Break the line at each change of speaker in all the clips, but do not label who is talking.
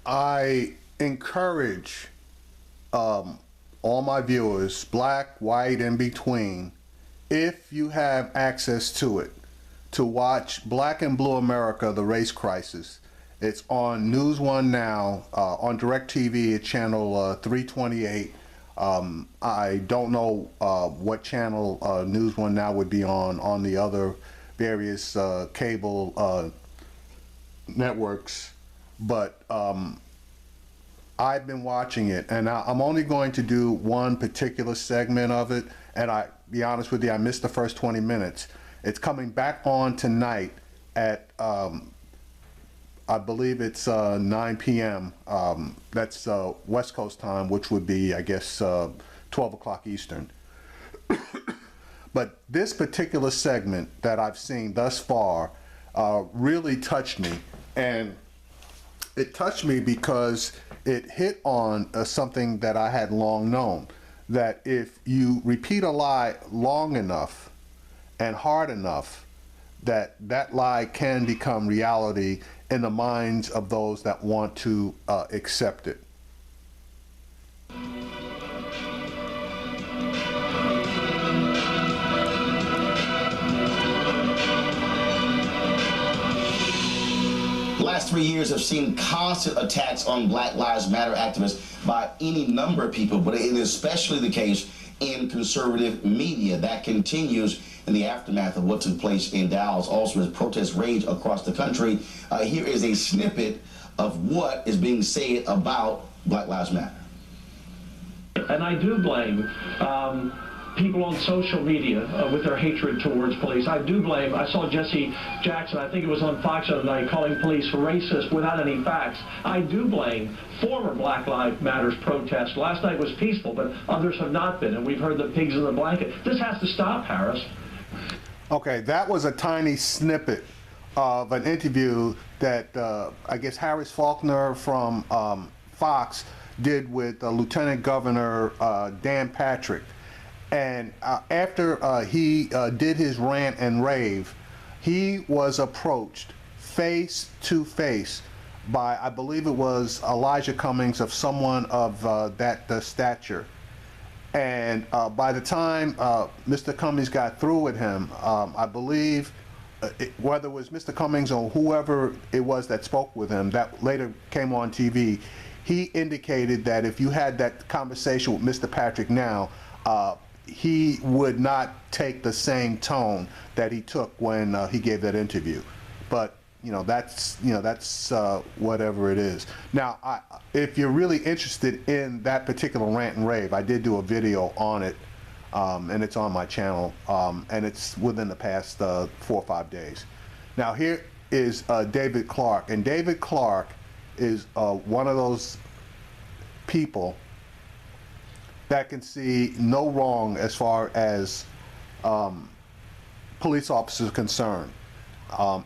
I encourage all my viewers, black, white, in between, if you have access to it, to watch Black and Blue America, The Race Crisis. It's on News One now, on DirecTV at channel 328. I don't know what channel News One now would be on the other various cable networks, but I've been watching it, and I'm only going to do one particular segment of it, and I be honest with you, I missed the first 20 minutes. It's coming back on tonight at I believe it's 9 p.m. That's West Coast time, which would be, I guess, 12 o'clock Eastern. But this particular segment that I've seen thus far really touched me, and it touched me because it hit on something that I had long known, that if you repeat a lie long enough and hard enough, that lie can become reality in the minds of those that want to accept it.
The last 3 years have seen constant attacks on Black Lives Matter activists by any number of people, but it is especially the case in conservative media. That continues in the aftermath of what took place in Dallas. Also, as protests rage across the country, here is a snippet of what is being said about Black Lives Matter.
And I do blame people on social media with their hatred towards police. I do blame, I saw Jesse Jackson, I think it was on Fox the other night, calling police racist without any facts. I do blame former Black Lives Matters protests. Last night was peaceful, but others have not been, and we've heard the pigs in the blanket. This has to stop, Harris.
Okay, that was a tiny snippet of an interview that I guess Harris Faulkner from Fox did with Lieutenant Governor Dan Patrick. And after he did his rant and rave, he was approached face to face by, I believe it was Elijah Cummings, of someone of that stature. And by the time Mr. Cummings got through with him, I believe, whether it was Mr. Cummings or whoever it was that spoke with him, that later came on TV, he indicated that if you had that conversation with Mr. Patrick now, he would not take the same tone that he took when he gave that interview. But that's whatever it is. Now, if you're really interested in that particular rant and rave, I did do a video on it, and it's on my channel, and it's within the past 4 or 5 days. Now, here is David Clark, and David Clark is one of those people that can see no wrong as far as police officers are concerned.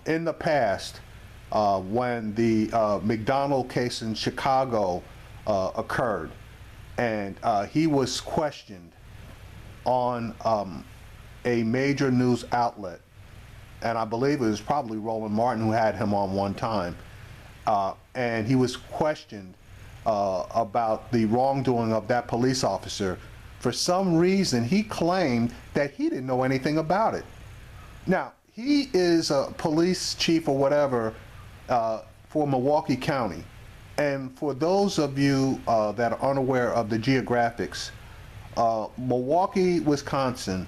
In the past, when the McDonald case in Chicago occurred, and he was questioned on a major news outlet, and I believe it was probably Roland Martin who had him on one time, and he was questioned about the wrongdoing of that police officer. For some reason, he claimed that he didn't know anything about it. Now, he is a police chief or whatever for Milwaukee County. And for those of you that are unaware of the geographics, Milwaukee, Wisconsin,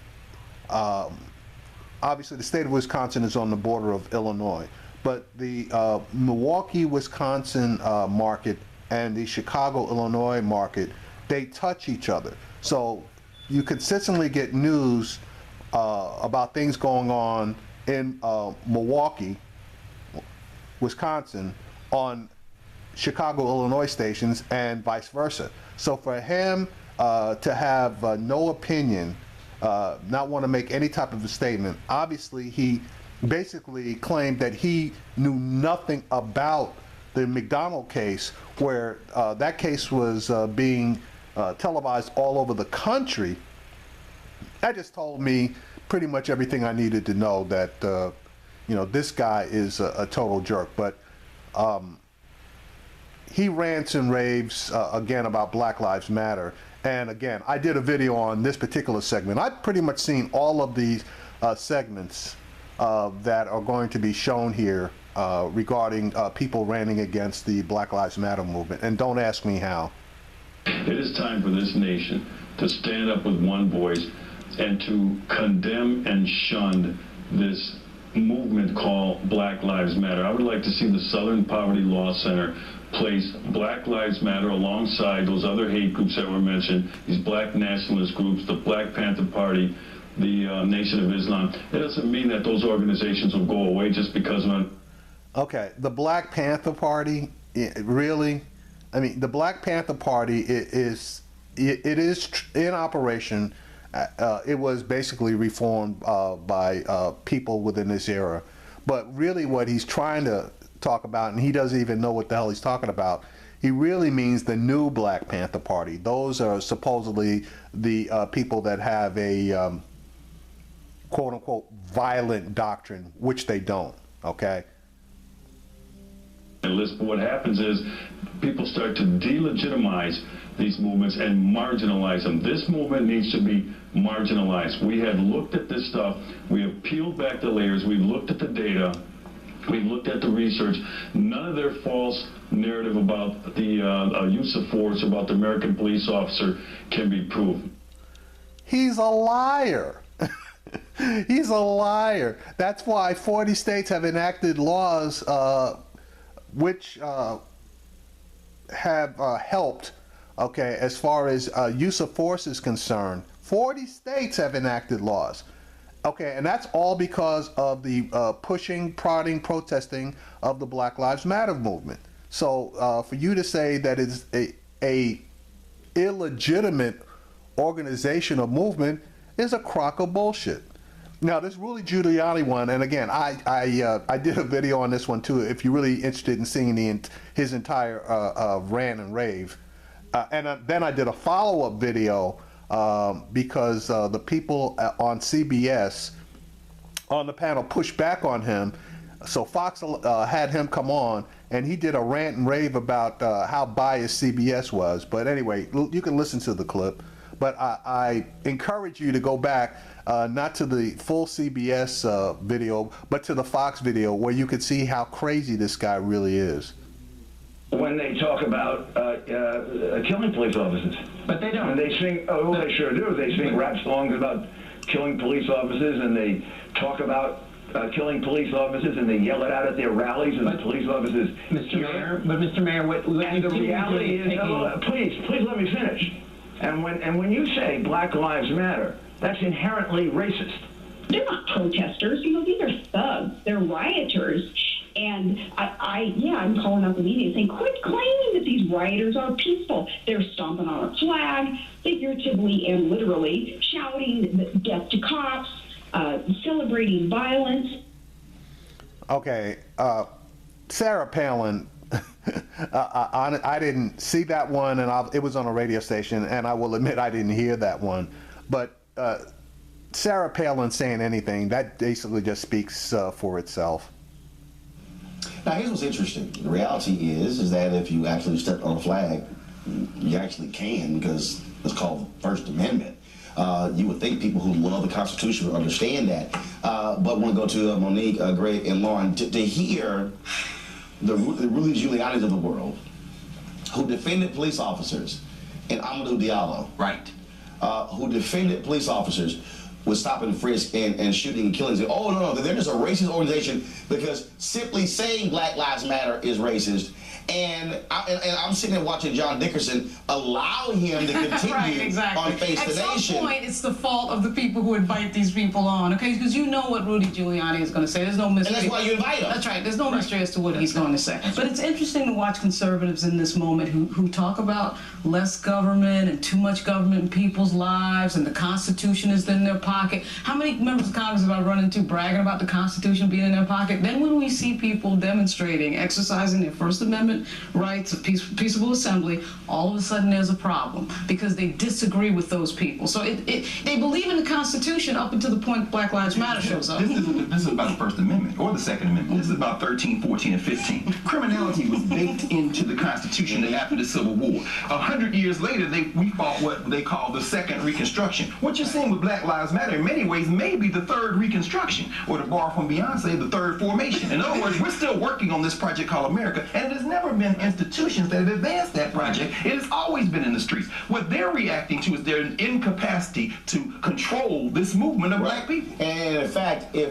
obviously the state of Wisconsin is on the border of Illinois, but the Milwaukee, Wisconsin market and the Chicago, Illinois market, they touch each other. So you consistently get news about things going on in Milwaukee, Wisconsin, on Chicago, Illinois stations, and vice versa. So for him to have no opinion, not want to make any type of a statement, obviously he basically claimed that he knew nothing about the McDonald case, where that case was being televised all over the country. That just told me pretty much everything I needed to know, that this guy is a total jerk. But he rants and raves again about Black Lives Matter. And again, I did a video on this particular segment. I've pretty much seen all of these segments that are going to be shown here regarding people ranting against the Black Lives Matter movement. And don't ask me how.
It is time for this nation to stand up with one voice and to condemn and shun this movement called Black Lives Matter. I would like to see the Southern Poverty Law Center place Black Lives Matter alongside those other hate groups that were mentioned, these black nationalist groups, the Black Panther Party, the Nation of Islam. It doesn't mean that those organizations will go away just because of an...
Okay, the Black Panther Party, really? I mean, the Black Panther Party is in operation. It was basically reformed by people within this era. But really what he's trying to talk about, and he doesn't even know what the hell he's talking about, he really means the new Black Panther Party. Those are supposedly the people that have a quote-unquote violent doctrine, which they don't, okay?
But what happens is people start to delegitimize these movements and marginalize them. This movement needs to be marginalized. We have looked at this stuff. We have peeled back the layers. We've looked at the data. We've looked at the research. None of their false narrative about the use of force, about the American police officer, can be proven.
He's a liar. He's a liar. That's why 40 states have enacted laws which have helped, okay, as far as use of force is concerned. 40 states have enacted laws. Okay, and that's all because of the pushing, prodding, protesting of the Black Lives Matter movement. So for you to say that it's a illegitimate organization or movement is a crock of bullshit. Now, this Rudy Giuliani one, and again, I did a video on this one too, if you're really interested in seeing his entire rant and rave. And then I did a follow-up video because the people on CBS on the panel pushed back on him. So Fox had him come on, and he did a rant and rave about how biased CBS was. But anyway, you can listen to the clip. But I encourage you to go back, not to the full CBS video, but to the Fox video, where you can see how crazy this guy really is.
When they talk about killing police officers.
But they don't.
And they sing, oh, they sure do. They sing rap songs about killing police officers, and they talk about killing police officers, and they yell it out at their rallies, and the police officers...
Mr. Mayor, what
and the reality is, please let me finish. And when you say Black Lives Matter, that's inherently racist.
They're not protesters. You know, these are thugs. They're rioters. And I'm calling out the media saying, quit claiming that these rioters are peaceful. They're stomping on a flag, figuratively and literally, shouting death to cops, celebrating violence.
Okay, Sarah Palin, I didn't see that one, and it was on a radio station, and I will admit I didn't hear that one. But Sarah Palin saying anything, that basically just speaks for itself.
Now, here's what's interesting. The reality is that if you actually step on a flag, you actually can, because it's called the First Amendment. You would think people who love the Constitution would understand that. But I want to go to Monique, Greg, and Lauren to hear the Rudy Giuliani's of the world who defended police officers, and Amadou Diallo,
right,
who defended police officers with stop and frisk and shooting and killing. Oh, no, they're just a racist organization because simply saying Black Lives Matter is racist. And I'm sitting there watching John Dickerson allow him to continue
right, exactly.
on Face the Nation.
At some point, it's the fault of the people who invite these people on, okay? Because you know what Rudy Giuliani is going to say. There's no mystery.
And that's why you invite him.
That's right. There's no mystery as to what he's going to say. But it's interesting to watch conservatives in this moment who talk about less government and too much government in people's lives, and the Constitution is in their pocket. How many members of Congress have I run into bragging about the Constitution being in their pocket? Then when we see people demonstrating, exercising their First Amendment Amendment rights of peaceable assembly, all of a sudden there's a problem because they disagree with those people. So they believe in the Constitution up until the point Black Lives Matter shows up.
This isn't about the First Amendment or the Second Amendment. This is about 13, 14, and 15. Criminality was baked into the Constitution after the Civil War. 100 years later, we fought what they call the Second Reconstruction. What you're seeing with Black Lives Matter in many ways may be the Third Reconstruction, or to borrow from Beyonce, the Third Formation. In other words, we're still working on this project called America, and it has never been institutions that have advanced that project. It has always been in the streets. What they're reacting to is their incapacity to control this movement of black people.
And in fact, if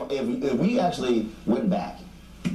we actually went back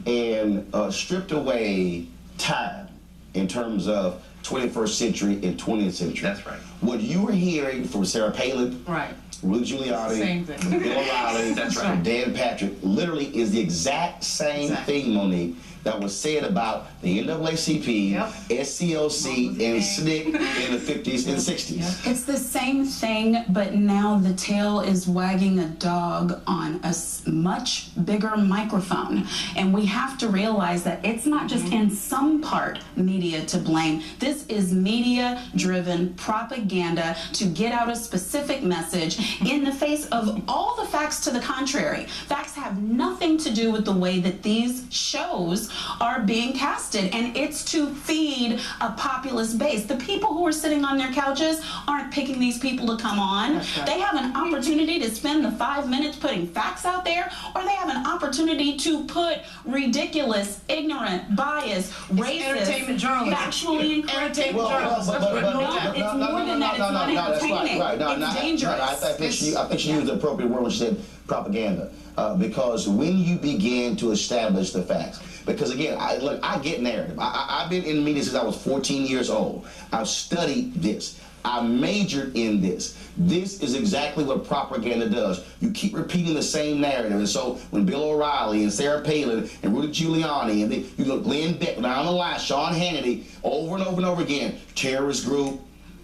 and stripped away time in terms of 21st century and 20th century.
That's right.
What you were hearing from Sarah Palin,
Right.
Rudy Giuliani,
Same thing.
Bill O'Reilly,
That's right.
Dan Patrick, literally is the exact same thing, Monique, that was said about the NAACP,
Yep.
SCLC, and SNCC in the 50s and 60s.
It's the same thing, but now the tail is wagging a dog on a much bigger microphone. And we have to realize that it's not just in some part media to blame. This is media-driven propaganda to get out a specific message in the face of all the facts to the contrary. Facts have nothing to do with the way that these shows are being casted, and it's to feed a populist base. The people who are sitting on their couches aren't picking these people to come on.
Right.
They have an opportunity to spend the 5 minutes putting facts out there, or they have an opportunity to put ridiculous, ignorant, biased, racist,
entertainment journalism.
factually incorrect.
Entertainment journalism.
It's more than that. It's not entertaining. It's dangerous.
I think she used the appropriate word when she said propaganda. Because when you begin to establish the facts, because again, I get narrative. I've been in media since I was 14 years old. I've studied this. I majored in this. This is exactly what propaganda does. You keep repeating the same narrative. And so when Bill O'Reilly and Sarah Palin and Rudy Giuliani and you look Glenn Beck down the line, Sean Hannity, over and over and over again, terrorist group,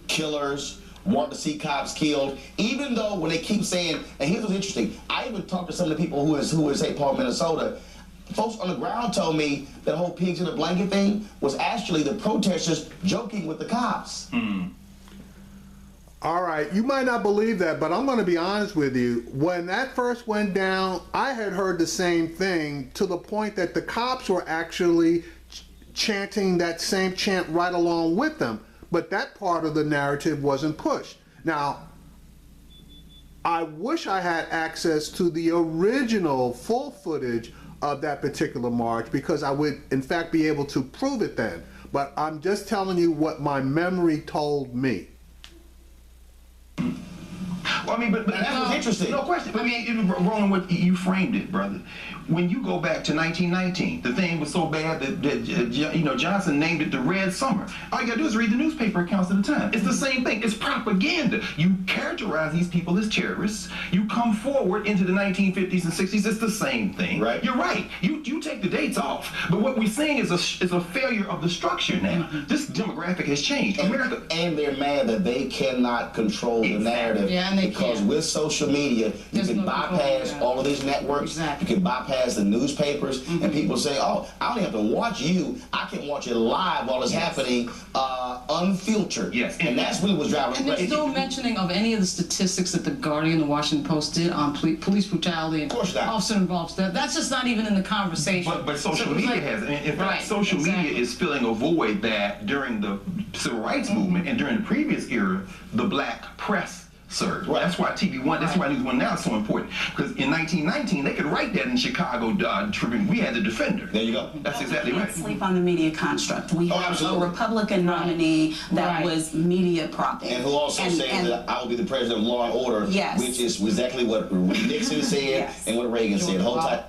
killers, want to see cops killed, even though when they keep saying, and here's what's interesting, I even talked to some of the people who is St. Paul, Minnesota. Folks on the ground told me that whole pigs in a blanket thing was actually the protesters joking with the cops.
All right, you might not believe that, but I'm going to be honest with you. When that first went down, I had heard the same thing, to the point that the cops were actually chanting that same chant right along with them. But that part of the narrative wasn't pushed. Now, I wish I had access to the original full footage of that particular march, because I would in fact be able to prove it then. But I'm just telling you what my memory told me.
Well, I mean, but
that's what's interesting.
No question. I mean, Roland, you framed it, brother. When you go back to 1919, the thing was so bad that Johnson named it the Red Summer. All you gotta do is read the newspaper accounts at the time. It's the same thing. It's propaganda. You characterize these people as terrorists. You come forward into the 1950s and 60s. It's the same thing.
Right.
You're right. You take the dates off. But what we're seeing is a failure of the structure now. This demographic has changed. America.
And they're mad that they cannot control the narrative.
Yeah, and they
because
can't.
with social media, you
There's
can
no control,
bypass
yeah.
all of these networks.
Exactly.
You can bypass the newspapers, and people say, "Oh, I don't have to watch you. I can watch it live while it's happening, unfiltered."
Yes.
and that's really what's driving.
And there's no mentioning of any of the statistics that the Guardian and the Washington Post did on police brutality and
Of course not.
officer involved. That's just not even in the conversation.
But social
So it's
media
like-
has. In fact,
Right,
social
exactly.
media is filling a void that during the civil rights movement and during the previous era, the black press served.
Right.
That's why TV One, that's why News One now is so important. Because in 1919, they could write that in Chicago Tribune. We had the Defender.
There you go.
That's exactly
We
right.
can't sleep on the media construct. We have a
absolutely.
Republican nominee that
Right.
was media propping.
And who also said
and-
that I will be the president of law and order,
Yes.
which is exactly what Nixon said
Yes.
and what Reagan said. Hold tight.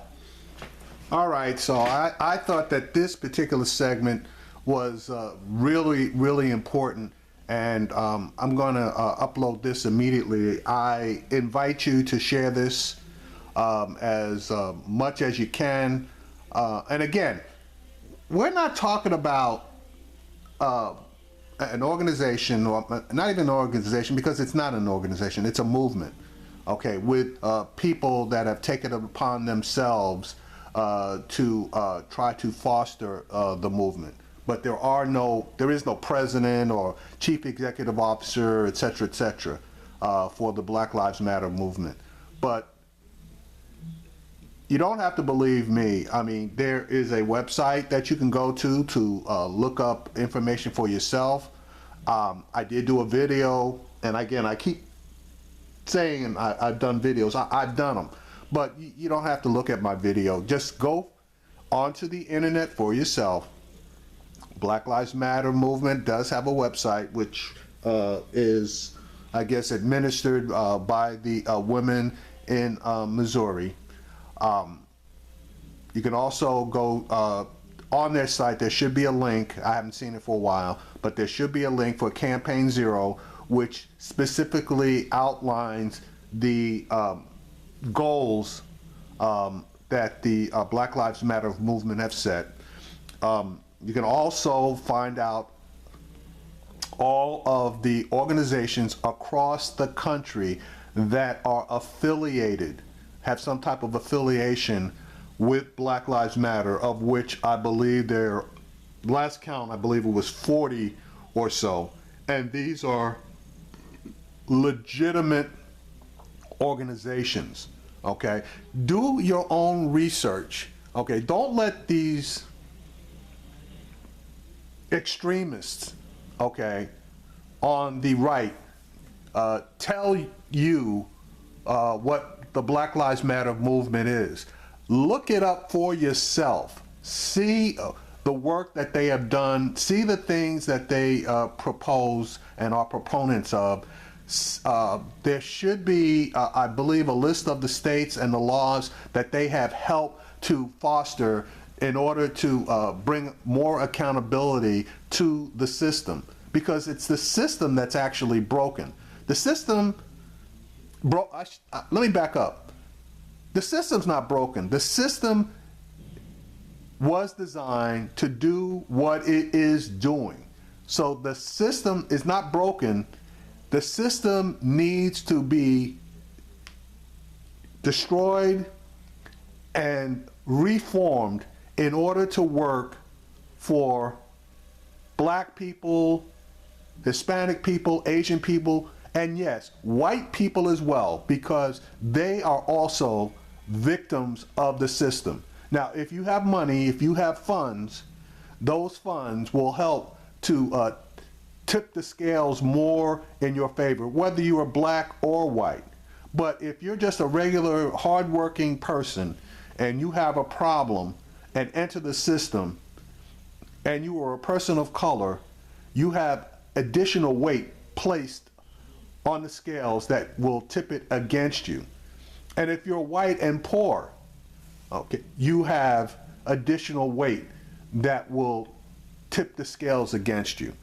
All right, so I thought that this particular segment was really, really important, and I'm going to upload this immediately. I invite you to share this as much as you can. And again, we're not talking about an organization, or not even an organization, because it's not an organization, it's a movement, okay, with people that have taken it upon themselves to try to foster the movement. but there is no president or chief executive officer, et cetera, for the Black Lives Matter movement. But you don't have to believe me. I mean, there is a website that you can go to look up information for yourself. I did do a video, and again, I keep saying I've done videos. I've done them, but you don't have to look at my video. Just go onto the internet for yourself. Black Lives Matter movement does have a website, which is, I guess, administered by the women in Missouri. You can also go on their site. There should be a link. I haven't seen it for a while, but there should be a link for Campaign Zero, which specifically outlines the goals that the Black Lives Matter movement have set. You can also find out all of the organizations across the country that are affiliated, have some type of affiliation with Black Lives Matter, of which I believe last count, I believe it was 40 or so. And these are legitimate organizations, okay? Do your own research, okay? Don't let these extremists, okay, on the right tell you what the Black Lives Matter movement is. Look it up for yourself. See the work that they have done. See the things that they propose and are proponents of. There should be, I believe, a list of the states and the laws that they have helped to foster in order to bring more accountability to the system, because it's the system that's actually broken. The system let me back up. The system's not broken. The system was designed to do what it is doing. So the system is not broken. The system needs to be destroyed and reformed in order to work for Black people, Hispanic people, Asian people, and yes, white people as well, because they are also victims of the system. Now, if you have money, if you have funds, those funds will help to tip the scales more in your favor, whether you are Black or white. But if you're just a regular, hardworking person and you have a problem and enter the system, and you are a person of color, you have additional weight placed on the scales that will tip it against you. And if you're white and poor, okay, you have additional weight that will tip the scales against you.